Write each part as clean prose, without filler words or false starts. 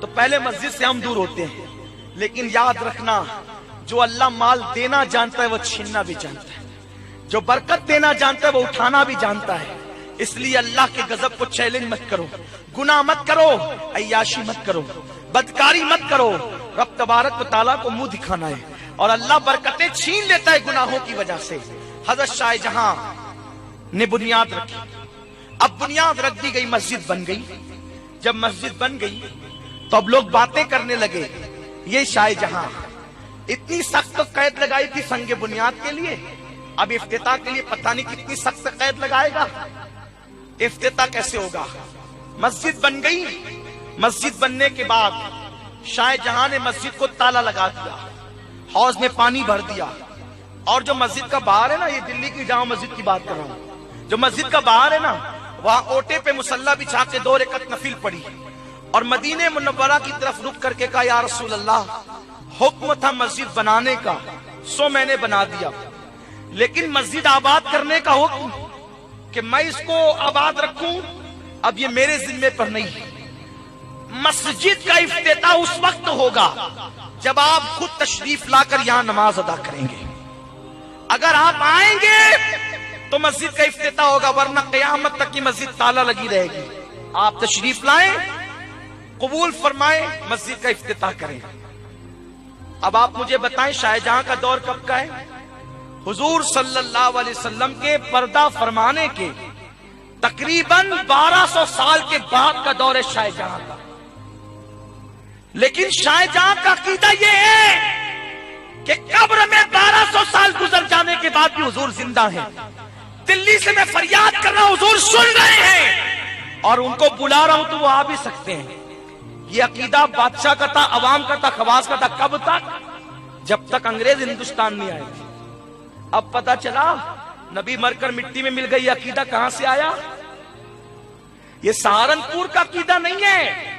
تو پہلے مسجد سے ہم دور ہوتے ہیں. لیکن یاد رکھنا جو اللہ مال دینا جانتا ہے وہ چھیننا بھی جانتا ہے, جو برکت دینا جانتا ہے وہ اٹھانا بھی جانتا ہے. اس لیے اللہ کے غضب کو چیلنج مت کرو, گناہ مت کرو, عیاشی مت کرو, بدکاری مت کرو. رب تبارک و تعالیٰ کو منہ دکھانا ہے اور اللہ برکتیں چھین لیتا ہے گناہوں کی وجہ سے. حضرت شاہ جہاں نے بنیاد رکھی, اب بنیاد رکھ دی گئی, مسجد بن گئی. جب مسجد بن گئی تو اب لوگ باتیں کرنے لگے, یہ شاہ جہاں اتنی سخت قید لگائی تھی سنگ بنیاد کے لیے, اب افتتاح کے لیے پتہ نہیں کتنی سخت قید لگائے گا. افتتاح کیسے ہوگا؟ مسجد بن گئی. مسجد بننے کے بعد شاہ جہاں نے مسجد کو تالا لگا دیا, حوض میں پانی بھر دیا, اور جو مسجد کا باہر ہے نا, یہ دلی کی جامع مسجد کی بات کر رہا ہوں, جو مسجد کا باہر ہے نا وہاں اوٹے پہ مصلی بچھا کے 2 رکعت نفل پڑھی اور مدینہ منورہ کی طرف رک کر کے کہا یا رسول اللہ حکم تھا مسجد بنانے کا, سو میں نے بنا دیا, لیکن مسجد آباد کرنے کا حکم کہ میں اس کو آباد رکھوں اب یہ میرے ذمے پر نہیں ہے. مسجد کا افتتاح اس وقت ہوگا جب آپ خود تشریف لا کر یہاں نماز ادا کریں گے. اگر آپ آئیں گے تو مسجد کا افتتاح ہوگا, ورنہ قیامت تک کی مسجد تالا لگی رہے گی. آپ تشریف لائیں, قبول فرمائیں, مسجد کا افتتاح کریں. اب آپ مجھے بتائیں شاہ جہاں کا دور کب کا ہے؟ حضور صلی اللہ علیہ وسلم کے پردہ فرمانے کے تقریباً 1200 سال کے بعد کا دور ہے شاہ جہاں کا. لیکن شاہ جہاں کا عقیدہ یہ ہے کہ قبر میں 1200 سال گزر جانے کے بعد بھی حضور زندہ ہیں. دلی سے میں فریاد کر رہا ہوں, حضور سن رہے ہیں اور ان کو بلا رہا ہوں تو وہ آ بھی سکتے ہیں. یہ عقیدہ بادشاہ کا تھا, عوام کا تھا, خواص کا تھا. کب تک؟ جب تک انگریز ہندوستان نہیں آئے. اب پتا چلا نبی مر کر مٹی میں مل گئی. یہ عقیدہ کہاں سے آیا؟ یہ سہارنپور کا عقیدہ نہیں ہے,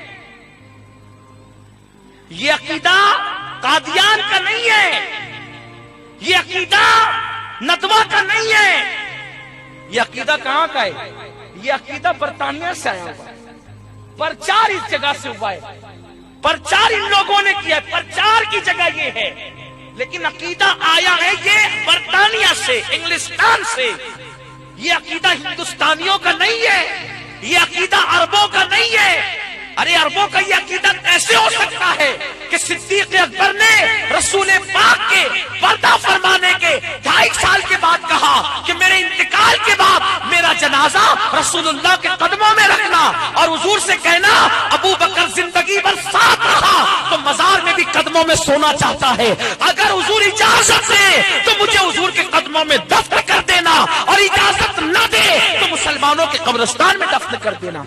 یہ عقیدہ قادیان کا نہیں ہے, یہ عقیدہ ندوہ کا نہیں ہے. یہ عقیدہ کہاں کا ہے؟ یہ عقیدہ برطانیہ سے آیا ہوا ہے. پرچار اس جگہ سے ہوا ہے, پرچار ان لوگوں نے کیا ہے, پرچار کی جگہ یہ ہے. لیکن عقیدہ آیا ہے یہ برطانیہ سے, انگلستان سے. یہ عقیدہ ہندوستانیوں کا نہیں ہے, یہ عقیدہ عربوں کا نہیں ہے. ارے عربوں کا یہ عقیدہ کیسے ہو سکتا ہے کہ صدیق اکبر نے رسول پاک کے پردہ فرمانے کے 2.5 سال کے بعد کہا کہ میرے انتقال کے بعد میرا جنازہ رسول اللہ کے قدموں میں رکھنا, اور حضور سے کہنا ابو بکر زندگی بھر ساتھ رہا تو مزار میں بھی قدموں میں سونا چاہتا ہے, اگر حضور اجازت دے تو مجھے حضور کے قدموں میں دفن کر دینا, اور اجازت نہ دے تو مسلمانوں کے قبرستان میں دفن کر دینا.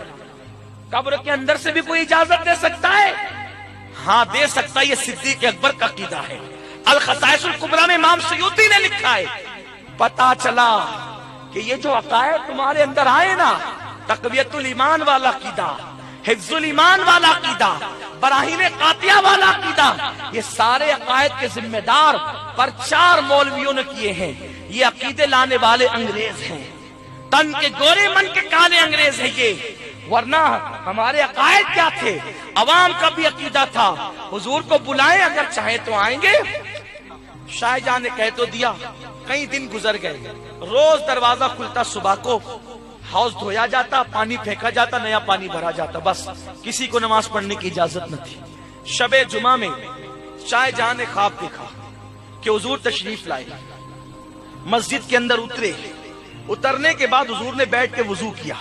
قبر کے اندر سے بھی کوئی اجازت دے سکتا ہے؟ ہاں دے سکتا ہے. یہ صدیق اکبر کا عقیدہ ہے. الخصائص الکبریٰ میں امام سیوطی نے لکھا ہے, پتا چلا کہ یہ جو عقائد تمہارے اندر آئے نا, تقویت الایمان والا عقیدہ, حفظ الایمان والا عقیدہ, براہین قاطعہ والا عقیدہ, یہ سارے عقائد کے ذمہ دار پرچار مولویوں نے کیے ہیں. یہ عقیدے لانے والے انگریز ہیں, تن کے گورے من کے کالے انگریز ہیں یہ. ورنہ ہمارے عقائد کیا تھے؟ عوام کا بھی عقیدہ تھا. حضور کو بلائیں, اگر چاہے تو آئیں گے. شاہ جہاں نے کہہ تو دیا. کئی دن گزر گئے, روز دروازہ کھلتا, صبح کو حوض دھویا جاتا, پانی پھینکا جاتا, نیا پانی بھرا جاتا, بس کسی کو نماز پڑھنے کی اجازت نہ تھی. شب جمعہ میں شاہ جہاں نے خواب دیکھا کہ حضور تشریف لائے, مسجد کے اندر اترے. اترنے کے بعد حضور نے بیٹھ کے وضو کیا.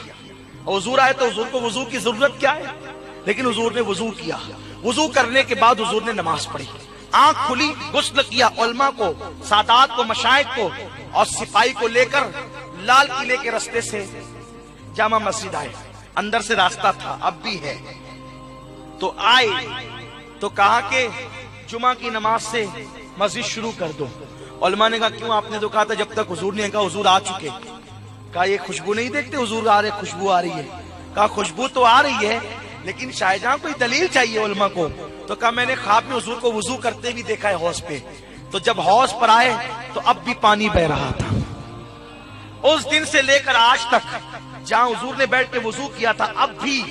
حضور آئے تو حضور کو وضو کی ضرورت کیا ہے, لیکن حضور نے وضو کیا. وضو کرنے کے بعد حضور نے نماز پڑھی, آنکھ کھلی, غسل کیا. علماء کو, سادات کو, مشائخ کو اور سپاہی کو لے کر لال قلعے کے راستے سے جامع مسجد آئے. اندر سے راستہ تھا, اب بھی ہے. تو آئے تو کہا کہ جمعہ کی نماز سے مسجد شروع کر دو. علماء نے کہا کیوں؟ آپ نے تو کہا تھا جب تک حضور نے کہا حضور آ چکے. کہا یہ خوشبو نہیں دیکھتے حضور آ رہے, خوشبو آ رہی ہے. کہا خوشبو تو آ رہی ہے لیکن شاہ جہاں کوئی دلیل چاہیے علماء کو. تو کہا میں نے خواب میں حضور کو وضو کرتے بھی دیکھا ہے حوض پہ. تو جب حوض پر آئے تو اب بھی پانی بہ رہا تھا. اس دن سے لے کر آج تک جہاں حضور نے بیٹھ کے وضو کیا تھا اب بھی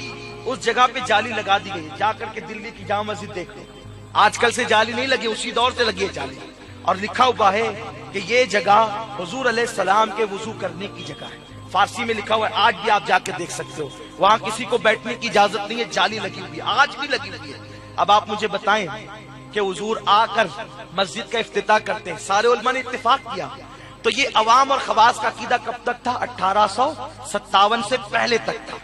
اس جگہ پہ جالی لگا دی گئی. جا کر کے دلی کی جامع مسجد دیکھ لیں, آج کل سے جالی نہیں لگی, اسی دور سے لگی ہے جالی. اور لکھا ہوا ہے کہ یہ جگہ حضور علیہ السلام کے وضو کرنے کی جگہ ہے. فارسی میں لکھا ہوا ہے, آج بھی آپ جا کے دیکھ سکتے ہو. وہاں کسی کو بیٹھنے کی اجازت نہیں ہے, جالی لگی ہوئی ہے, آج بھی لگی ہوئی ہے. اب آپ مجھے بتائیں کہ حضور آ کر مسجد کا افتتاح کرتے ہیں, سارے علماء نے اتفاق کیا, تو یہ عوام اور خواص کا عقیدہ کب تک تھا؟ 1857 سے پہلے تک تھا.